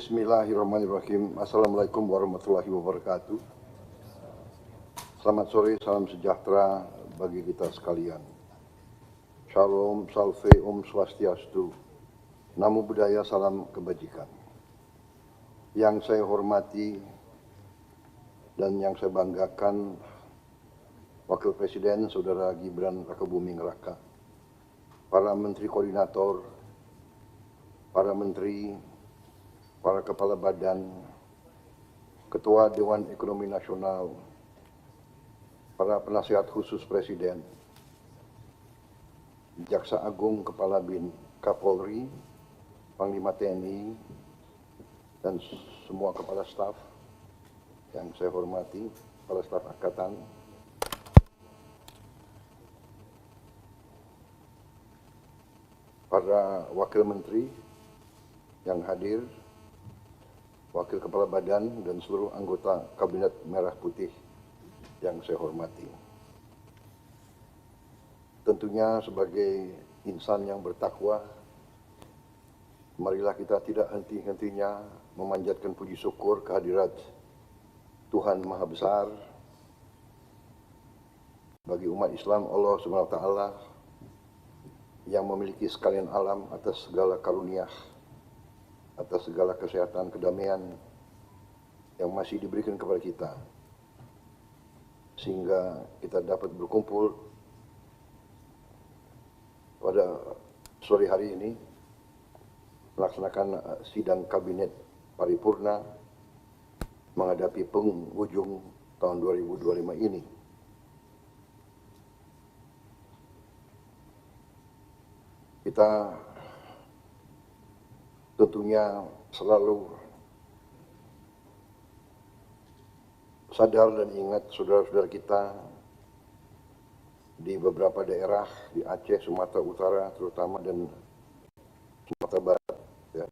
Bismillahirrahmanirrahim. Assalamualaikum warahmatullahi wabarakatuh. Selamat sore, salam sejahtera bagi kita sekalian. Shalom, salve, om swastiastu. Namo Buddhaya, salam kebajikan. Yang saya hormati dan yang saya banggakan, Wakil Presiden Saudara Gibran Rakabuming Raka, para Menteri Koordinator, para Menteri, para Kepala Badan, Ketua Dewan Ekonomi Nasional, para penasihat khusus Presiden, Jaksa Agung, Kepala BIN, Kapolri, Panglima TNI, dan semua Kepala Staf yang saya hormati, Kepala Staf Angkatan, para Wakil Menteri yang hadir, Wakil Kepala Badan dan seluruh anggota Kabinet Merah Putih yang saya hormati. Tentunya sebagai insan yang bertakwa, marilah kita tidak henti-hentinya memanjatkan puji syukur kehadirat Tuhan Maha Besar bagi umat Islam, Allah Subhanahu wa Ta'ala, yang memiliki sekalian alam atas segala karunia, atas segala kesehatan, kedamaian yang masih diberikan kepada kita, sehingga kita dapat berkumpul pada sore hari ini melaksanakan sidang kabinet paripurna menghadapi penghujung tahun 2025 ini. Kita tentunya selalu sadar dan ingat saudara-saudara kita di beberapa daerah di Aceh, Sumatera Utara terutama, dan Sumatera Barat, ya,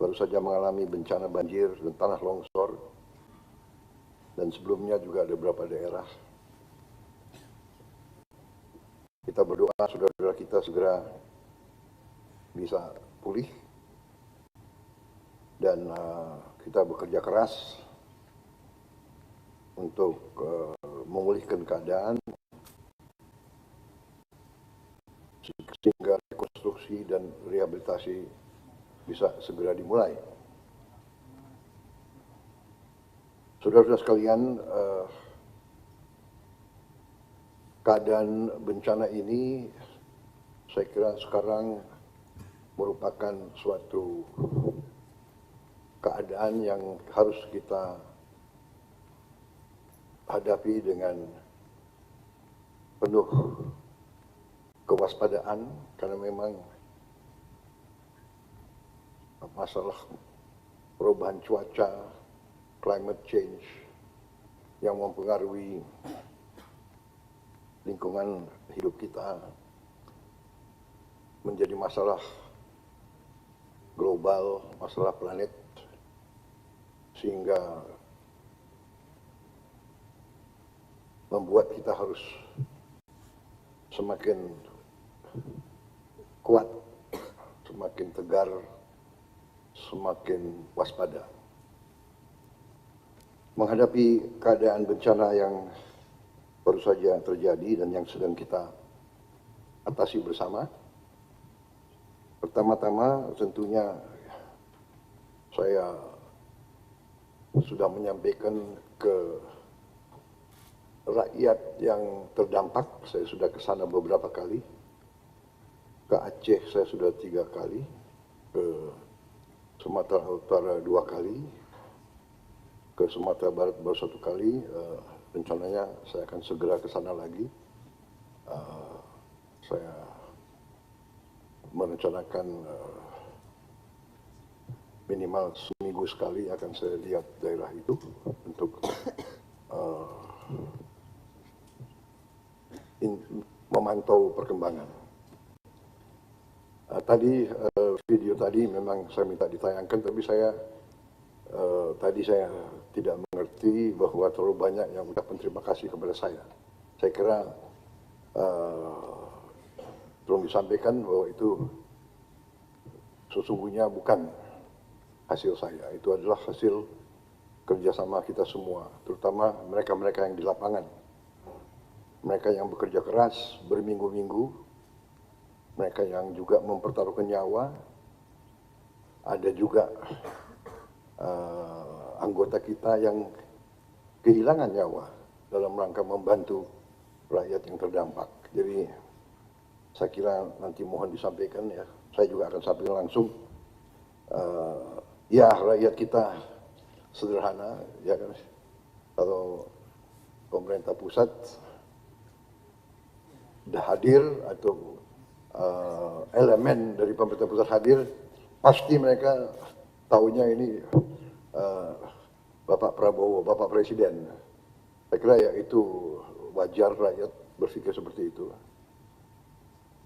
baru saja mengalami bencana banjir dan tanah longsor, dan sebelumnya juga ada beberapa daerah. Kita berdoa saudara-saudara kita segera bisa pulih, dan kita bekerja keras untuk memulihkan keadaan sehingga rekonstruksi dan rehabilitasi bisa segera dimulai. Saudara-saudara sekalian, keadaan bencana ini saya kira sekarang merupakan suatu keadaan yang harus kita hadapi dengan penuh kewaspadaan, karena memang masalah perubahan cuaca, climate change, yang mempengaruhi lingkungan hidup kita menjadi masalah global, masalah planet, sehingga membuat kita harus semakin kuat, semakin tegar, semakin waspada menghadapi keadaan bencana yang baru saja terjadi dan yang sedang kita atasi bersama. Pertama-tama tentunya saya sudah menyampaikan ke rakyat yang terdampak. Saya sudah ke sana beberapa kali. Ke Aceh saya sudah 3 kali, ke Sumatera Utara 2 kali, ke Sumatera Barat baru 1 kali. Rencananya saya akan segera ke sana lagi. Saya merencanakan minimal seminggu sekali akan saya lihat daerah itu untuk memantau perkembangan. Tadi video tadi memang saya minta ditayangkan, tapi tadi saya tidak mengerti bahwa terlalu banyak yang mengucapkan terima kasih kepada saya. Saya kira tolong disampaikan bahwa itu sesungguhnya bukan hasil saya, itu adalah hasil kerjasama kita semua, terutama mereka-mereka yang di lapangan. Mereka yang bekerja keras berminggu-minggu, mereka yang juga mempertaruhkan nyawa, ada juga anggota kita yang kehilangan nyawa dalam rangka membantu rakyat yang terdampak. Jadi saya kira nanti mohon disampaikan ya, saya juga akan sampaikan langsung. Ya, rakyat kita sederhana, ya kan. Kalau pemerintah pusat sudah hadir atau elemen dari pemerintah pusat hadir, pasti mereka tahunya ini Bapak Prabowo, Bapak Presiden. Saya kira ya itu wajar rakyat berpikir seperti itu.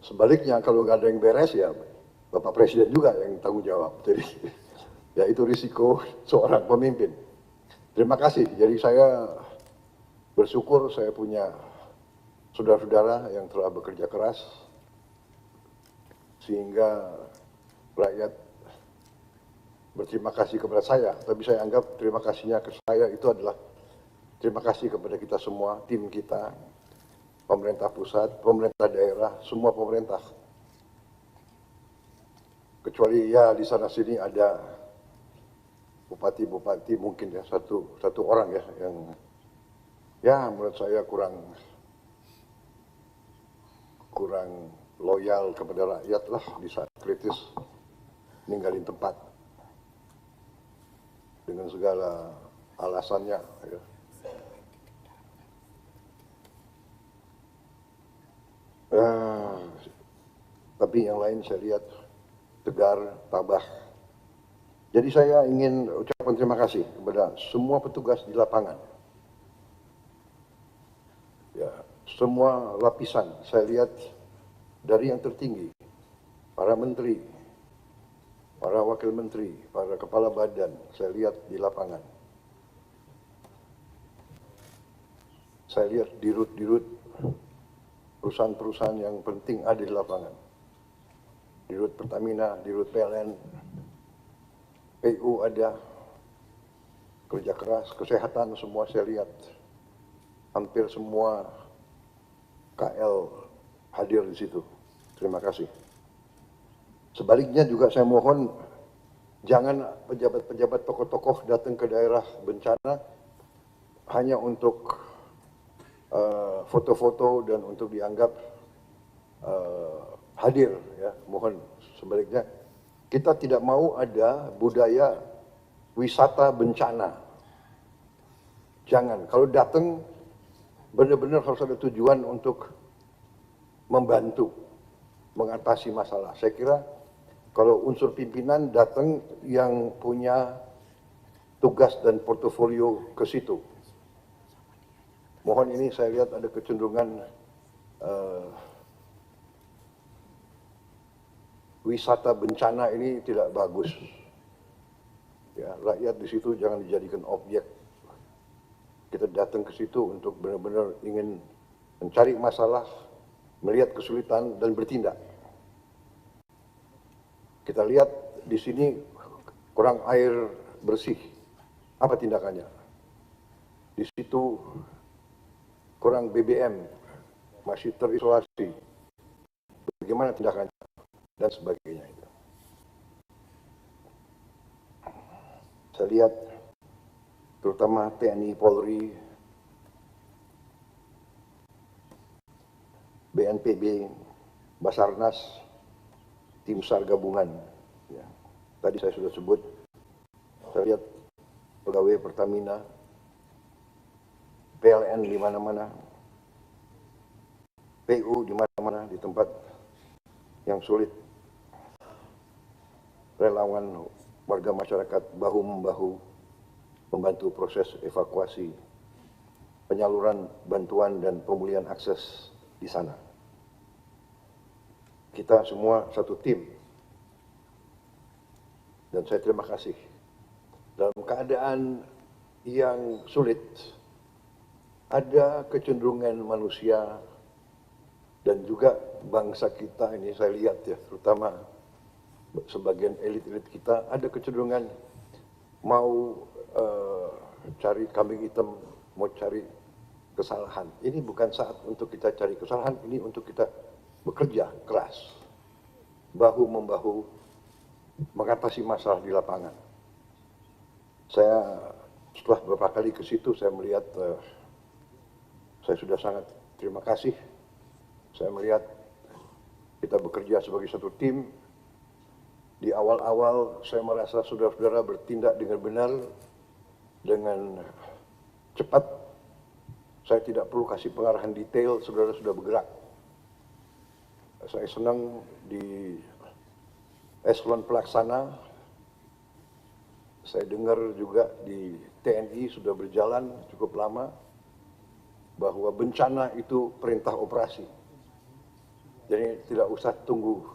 Sebaliknya kalau nggak ada yang beres ya Bapak Presiden juga yang tanggung jawab. Jadi ya itu risiko seorang pemimpin. Terima kasih. Jadi saya bersyukur saya punya saudara-saudara yang telah bekerja keras sehingga rakyat berterima kasih kepada saya. Tapi saya anggap terima kasihnya ke saya itu adalah terima kasih kepada kita semua, tim kita, pemerintah pusat, pemerintah daerah, semua pemerintah. Kecuali ya di sana sini ada bupati-bupati mungkin ya satu orang ya yang ya menurut saya kurang loyal kepada rakyat lah di saat kritis, ninggalin tempat dengan segala alasannya. Ya. Tapi yang lain saya lihat tegar, tabah. Jadi saya ingin ucapkan terima kasih kepada semua petugas di lapangan. Ya, semua lapisan saya lihat dari yang tertinggi, para menteri, para wakil menteri, para kepala badan, saya lihat di lapangan. Saya lihat dirut-dirut perusahaan-perusahaan yang penting ada di lapangan. Dirut Pertamina, dirut PLN, PU ada, kerja keras, kesehatan semua saya lihat. Hampir semua KL hadir di situ. Terima kasih. Sebaliknya juga saya mohon jangan pejabat-pejabat tokoh-tokoh datang ke daerah bencana hanya untuk foto-foto dan untuk dianggap hadir. Ya, mohon sebaliknya kita tidak mau ada budaya wisata bencana. Jangan. Kalau datang benar-benar harus ada tujuan untuk membantu mengatasi masalah. Saya kira kalau unsur pimpinan datang yang punya tugas dan portofolio ke situ. Mohon ini saya lihat ada kecenderungan wisata bencana ini tidak bagus. Ya, rakyat di situ jangan dijadikan objek. Kita datang ke situ untuk benar-benar ingin mencari masalah, melihat kesulitan dan bertindak. Kita lihat di sini kurang air bersih. Apa tindakannya? Di situ kurang BBM, masih terisolasi. Bagaimana tindakannya? Dan sebagainya itu. Saya lihat terutama TNI, Polri, BNPB, Basarnas, tim SAR gabungan. Ya. Tadi saya sudah sebut, saya lihat pegawai Pertamina, PLN di mana-mana, PU di mana-mana, di tempat yang sulit. Relawan warga masyarakat bahu-membahu membantu proses evakuasi, penyaluran bantuan dan pemulihan akses di sana. Kita semua satu tim. Dan saya terima kasih. Dalam keadaan yang sulit, ada kecenderungan manusia dan juga bangsa kita ini saya lihat ya, terutama sebagian elit-elit kita ada kecenderungan mau cari kambing hitam, mau cari kesalahan. Ini bukan saat untuk kita cari kesalahan, ini untuk kita bekerja keras, bahu-membahu mengatasi masalah di lapangan. Saya setelah beberapa kali ke situ, saya melihat, saya sudah sangat terima kasih. Saya melihat kita bekerja sebagai satu tim. Di awal-awal saya merasa saudara-saudara bertindak dengan benar, dengan cepat. Saya tidak perlu kasih pengarahan detail, saudara sudah bergerak. Saya senang di eselon pelaksana. Saya dengar juga di TNI sudah berjalan cukup lama bahwa bencana itu perintah operasi. Jadi tidak usah tunggu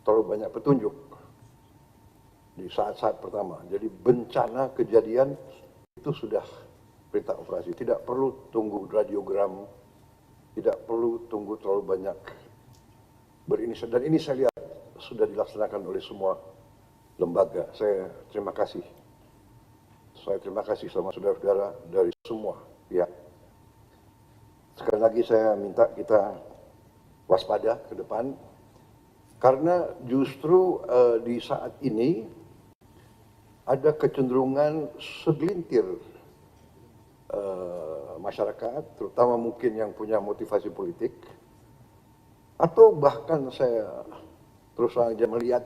terlalu banyak petunjuk di saat-saat pertama. Jadi bencana kejadian itu sudah perintah operasi. Tidak perlu tunggu radiogram, tidak perlu tunggu terlalu banyak berinisiatif. Dan ini saya lihat sudah dilaksanakan oleh semua lembaga. Saya terima kasih. Saya terima kasih sama saudara-saudara dari semua pihak. Sekali lagi saya minta kita waspada ke depan, karena justru di saat ini ada kecenderungan segelintir masyarakat, terutama mungkin yang punya motivasi politik, atau bahkan saya terus saja melihat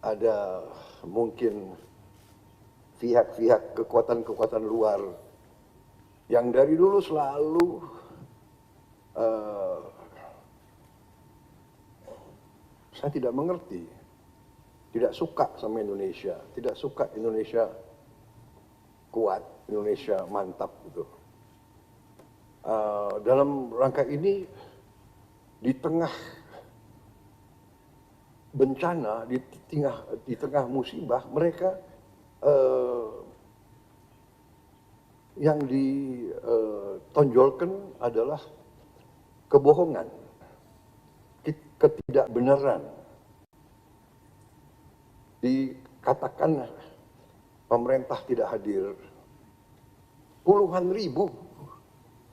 ada mungkin pihak-pihak kekuatan-kekuatan luar yang dari dulu selalu saya tidak mengerti, tidak suka sama Indonesia, tidak suka Indonesia kuat, Indonesia mantap gitu. Dalam rangka ini, di tengah bencana, di tengah musibah, mereka yang ditonjolkan adalah kebohongan, ketidakbenaran. Dikatakan pemerintah tidak hadir, puluhan ribu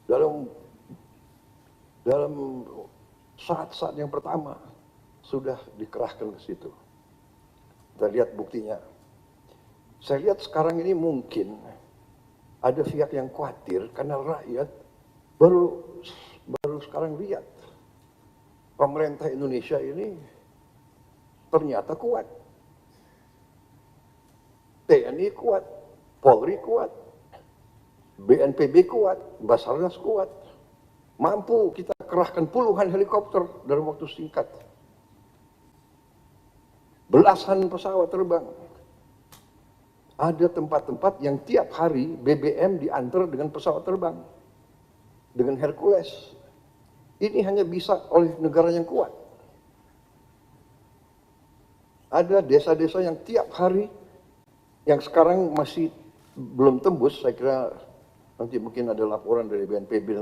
dalam saat-saat yang pertama sudah dikerahkan ke situ. Kita lihat buktinya. Saya lihat sekarang ini mungkin ada pihak yang khawatir karena rakyat baru sekarang lihat pemerintah Indonesia ini ternyata kuat. TNI kuat, Polri kuat, BNPB kuat, Basarnas kuat. Mampu kita kerahkan puluhan helikopter dalam waktu singkat. Belasan pesawat terbang. Ada tempat-tempat yang tiap hari BBM diantar dengan pesawat terbang, dengan Hercules. Ini hanya bisa oleh negara yang kuat. Ada desa-desa yang tiap hari, yang sekarang masih belum tembus, saya kira nanti mungkin ada laporan dari BNPB,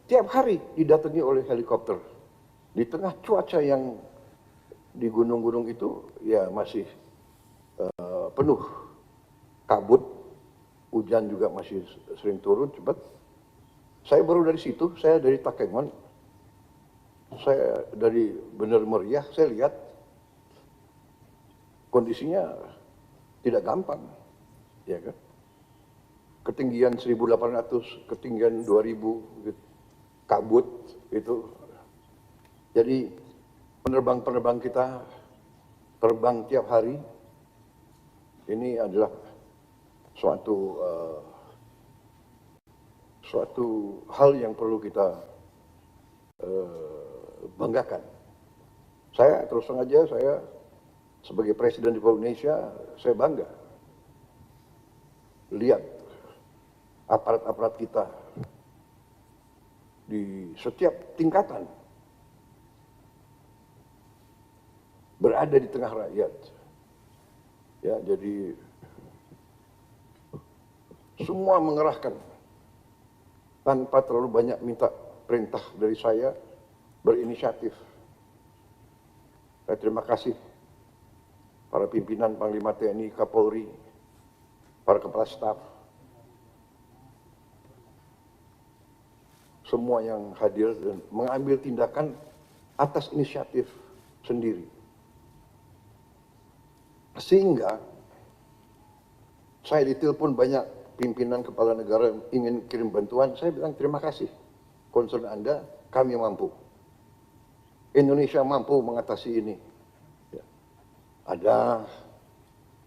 tiap hari didatangi oleh helikopter. Di tengah cuaca yang di gunung-gunung itu ya masih penuh kabut, hujan juga masih sering turun cepat. Saya baru dari situ, saya dari Takengon, saya dari Bener Meriah, saya lihat kondisinya tidak gampang, ya kan? Ketinggian 1.800, ketinggian 2.000, gitu. Kabut itu. Jadi penerbang-penerbang kita terbang tiap hari. Ini adalah suatu hal yang perlu kita banggakan. Saya terus terang aja, saya sebagai Presiden Republik Indonesia, saya bangga lihat aparat-aparat kita di setiap tingkatan berada di tengah rakyat. Ya, jadi semua mengerahkan tanpa terlalu banyak minta perintah dari saya, berinisiatif. Saya terima kasih para pimpinan Panglima TNI, Kapolri, para kepala staf, semua yang hadir dan mengambil tindakan atas inisiatif sendiri. Sehingga saya ditelepon banyak pimpinan kepala negara ingin kirim bantuan, saya bilang terima kasih. Concern Anda, kami mampu. Indonesia mampu mengatasi ini. Ya. Ada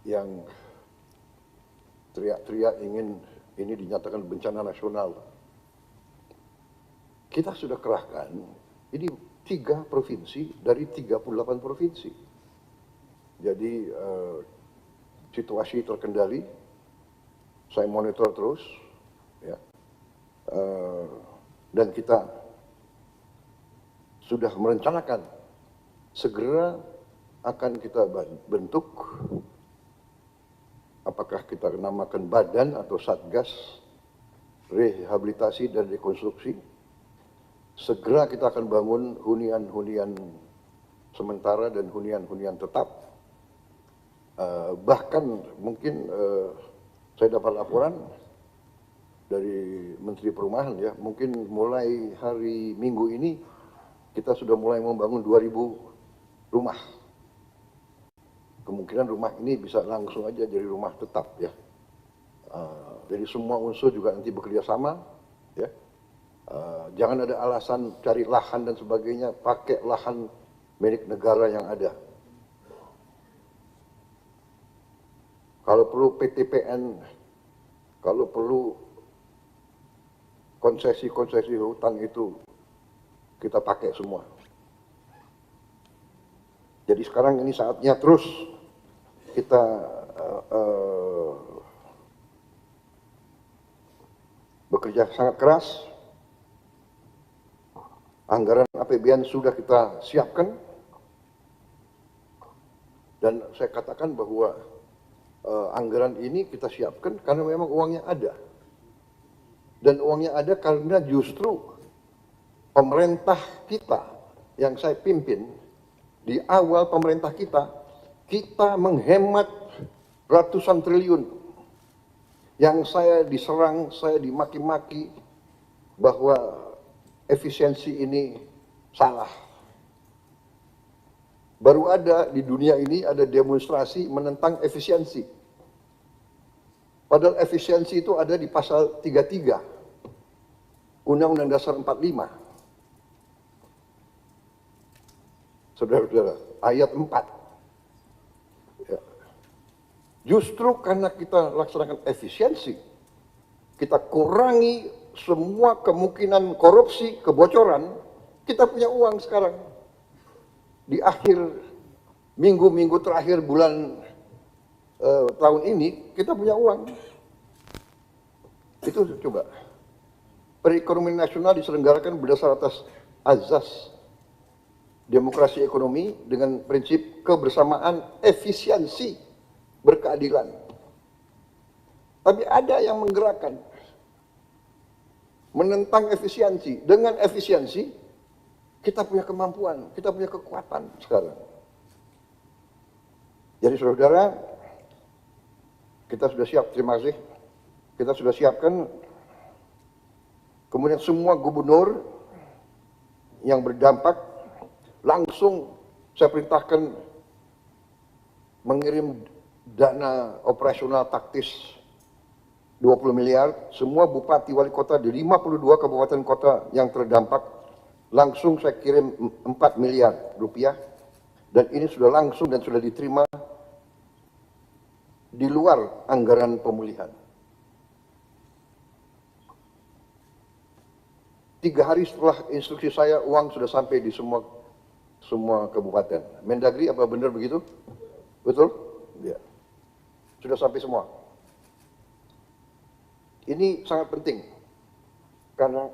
yang teriak-teriak ingin ini dinyatakan bencana nasional. Kita sudah kerahkan, ini 3 provinsi dari 38 provinsi. Jadi situasi terkendali, saya monitor terus, ya. Dan kita sudah merencanakan segera akan kita bentuk, apakah kita namakan badan atau satgas rehabilitasi dan rekonstruksi. Segera kita akan bangun hunian-hunian sementara dan hunian-hunian tetap. Bahkan mungkin saya dapat laporan dari Menteri Perumahan, ya, mungkin mulai hari Minggu ini kita sudah mulai membangun 2000 rumah. Kemungkinan rumah ini bisa langsung aja jadi rumah tetap, ya. Jadi semua unsur juga nanti bekerja sama, ya. Jangan ada alasan cari lahan dan sebagainya, pakai lahan milik negara yang ada. Kalau perlu PTPN, kalau perlu konsesi-konsesi hutan itu kita pakai semua. Jadi sekarang ini saatnya terus kita bekerja sangat keras. Anggaran APBN sudah kita siapkan, dan saya katakan bahwa anggaran ini kita siapkan karena memang uangnya ada. Dan uangnya ada karena justru pemerintah kita yang saya pimpin, di awal pemerintah kita menghemat ratusan triliun. Yang saya diserang, saya dimaki-maki bahwa efisiensi ini salah. Baru ada di dunia ini ada demonstrasi menentang efisiensi. Padahal efisiensi itu ada di pasal 33 Undang-Undang Dasar 45. Saudara-saudara, ayat 4. Ya. Justru karena kita laksanakan efisiensi, kita kurangi semua kemungkinan korupsi, kebocoran, kita punya uang sekarang. Di akhir minggu-minggu terakhir bulan tahun ini, kita punya uang. Itu coba. Perekonomian nasional diselenggarakan berdasar atas azas demokrasi ekonomi dengan prinsip kebersamaan, efisiensi, berkeadilan. Tapi ada yang menggerakkan, menentang efisiensi. Dengan efisiensi, kita punya kemampuan, kita punya kekuatan sekarang. Jadi saudara, kita sudah siap, terima kasih. Kita sudah siapkan, kemudian semua gubernur yang berdampak, langsung saya perintahkan mengirim dana operasional taktis 20 miliar, semua bupati wali kota di 52 kabupaten kota yang terdampak, langsung saya kirim 4 miliar rupiah, dan ini sudah langsung dan sudah diterima di luar anggaran pemulihan. 3 hari setelah instruksi saya, uang sudah sampai di semua kabupaten. Mendagri, apa benar begitu? Betul? Ya. Sudah sampai semua. Ini sangat penting, karena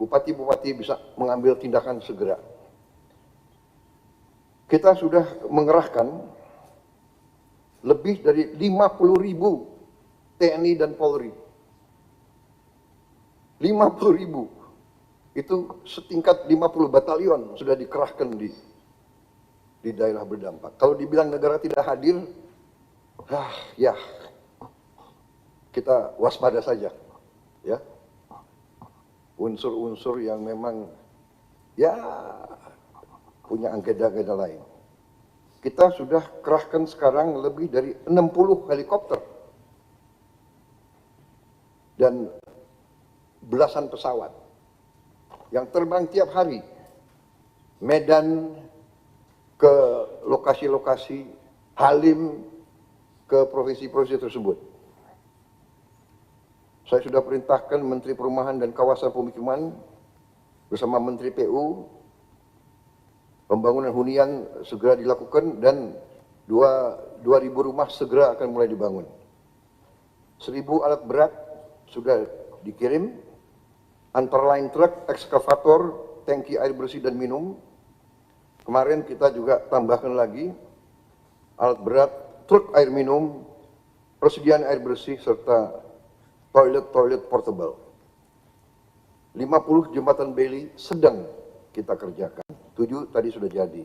bupati-bupati bisa mengambil tindakan segera. Kita sudah mengerahkan lebih dari 50.000 TNI dan Polri. 50.000. Itu setingkat 50 batalion sudah dikerahkan di di daerah berdampak. Kalau dibilang negara tidak hadir, ya kita waspada saja, ya. Unsur-unsur yang memang ya punya agenda-agenda lain. Kita sudah kerahkan sekarang lebih dari 60 helikopter dan belasan pesawat yang terbang tiap hari Medan ke lokasi-lokasi, Halim ke provinsi-provinsi tersebut. Saya sudah perintahkan Menteri Perumahan dan Kawasan Pemukiman bersama Menteri PU, pembangunan hunian segera dilakukan dan 2.000 rumah segera akan mulai dibangun. 1.000 alat berat sudah dikirim, antara lain truk, ekskavator, tangki air bersih dan minum. Kemarin kita juga tambahkan lagi alat berat, truk air minum, persediaan air bersih, serta toilet portable. 50 jembatan beli sedang kita kerjakan. 7 tadi sudah jadi.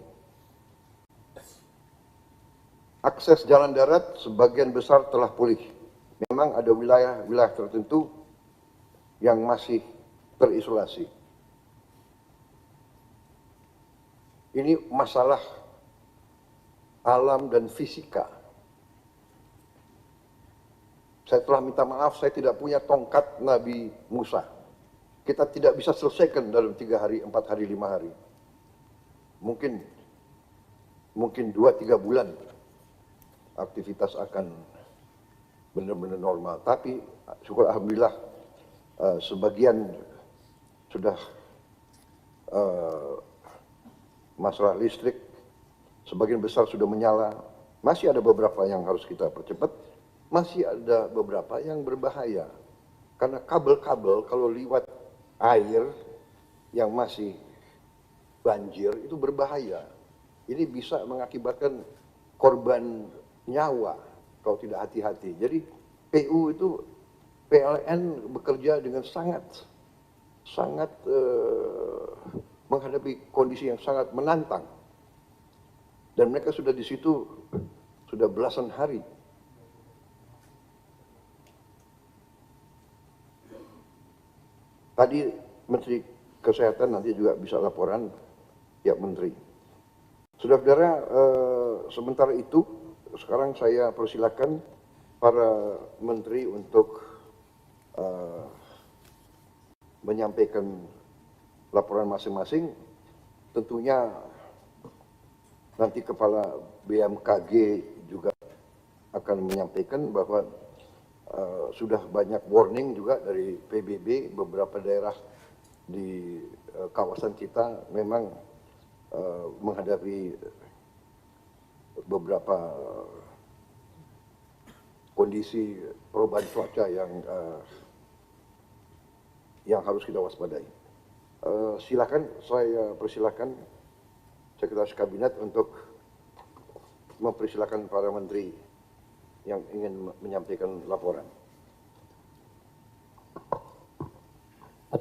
Akses jalan darat sebagian besar telah pulih. Memang ada wilayah-wilayah tertentu yang masih terisolasi. Ini masalah alam dan fisika. Saya telah minta maaf, saya tidak punya tongkat Nabi Musa. Kita tidak bisa selesaikan dalam 3 hari, 4 hari, 5 hari. Mungkin 2-3 bulan aktivitas akan benar-benar normal. Tapi syukur alhamdulillah sebagian sudah masalah listrik, sebagian besar sudah menyala. Masih ada beberapa yang harus kita percepat. Masih ada beberapa yang berbahaya. Karena kabel-kabel kalau liwat air yang masih banjir itu berbahaya. Ini bisa mengakibatkan korban nyawa kalau tidak hati-hati. Jadi PLN bekerja dengan sangat menghadapi kondisi yang sangat menantang. Dan mereka sudah di situ sudah belasan hari. Tadi Menteri Kesehatan nanti juga bisa laporan ya Menteri. Saudara-saudara, sementara itu sekarang saya persilakan para menteri untuk menyampaikan laporan masing-masing. Tentunya nanti Kepala BMKG juga akan menyampaikan bahwa sudah banyak warning juga dari PBB, beberapa daerah di kawasan kita memang menghadapi beberapa kondisi perubahan cuaca yang harus kita waspadai. Silakan, saya persilakan Sekretaris Kabinet untuk mempersilakan para menteri yang ingin menyampaikan laporan.